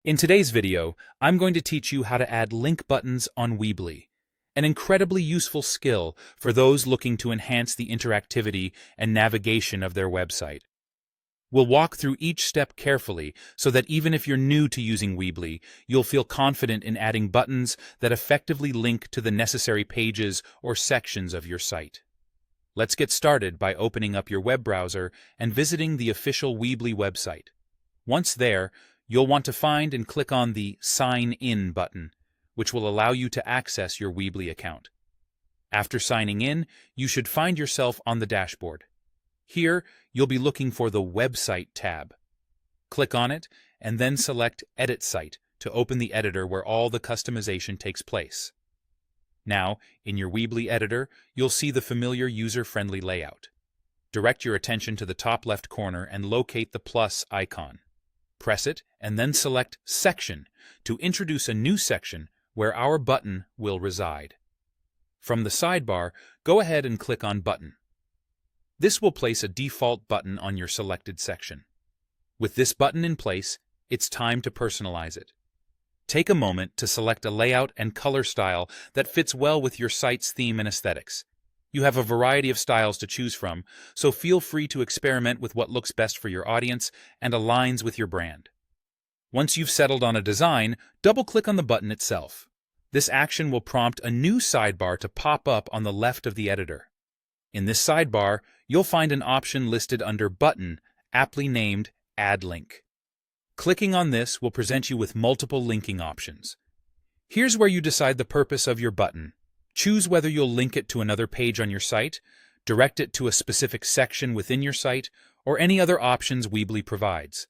In today's video, I'm going to teach you how to add link buttons on Weebly, an incredibly useful skill for those looking to enhance the interactivity and navigation of their website. We'll walk through each step carefully so that even if you're new to using Weebly, you'll feel confident in adding buttons that effectively link to the necessary pages or sections of your site. Let's get started by opening up your web browser and visiting the official Weebly website. Once there, you'll want to find and click on the Sign In button, which will allow you to access your Weebly account. After signing in, you should find yourself on the dashboard. Here, you'll be looking for the Website tab. Click on it, and then select Edit Site to open the editor where all the customization takes place. Now, in your Weebly editor, you'll see the familiar user-friendly layout. Direct your attention to the top left corner and locate the plus icon. Press it and then select Section to introduce a new section where our button will reside. From the sidebar, go ahead and click on Button. This will place a default button on your selected section. With this button in place, it's time to personalize it. Take a moment to select a layout and color style that fits well with your site's theme and aesthetics. You have a variety of styles to choose from, so feel free to experiment with what looks best for your audience and aligns with your brand. Once you've settled on a design, double-click on the button itself. This action will prompt a new sidebar to pop up on the left of the editor. In this sidebar, you'll find an option listed under Button, aptly named Add Link. Clicking on this will present you with multiple linking options. Here's where you decide the purpose of your button. Choose whether you'll link it to another page on your site, direct it to a specific section within your site, or any other options Weebly provides.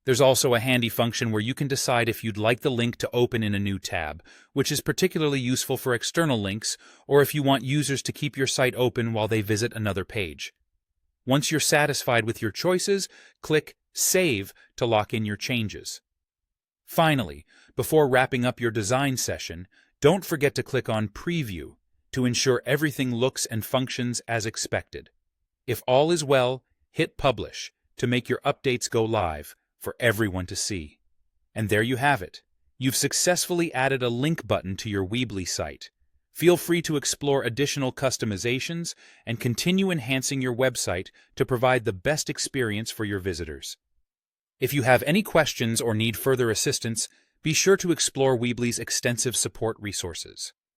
There's also a handy function where you can decide if you'd like the link to open in a new tab, which is particularly useful for external links or if you want users to keep your site open while they visit another page. Once you're satisfied with your choices, click Save to lock in your changes. Finally, before wrapping up your design session, don't forget to click on Preview to ensure everything looks and functions as expected. If all is well, hit Publish to make your updates go live for everyone to see. And there you have it. You've successfully added a link button to your Weebly site. Feel free to explore additional customizations and continue enhancing your website to provide the best experience for your visitors. If you have any questions or need further assistance, be sure to explore Weebly's extensive support resources.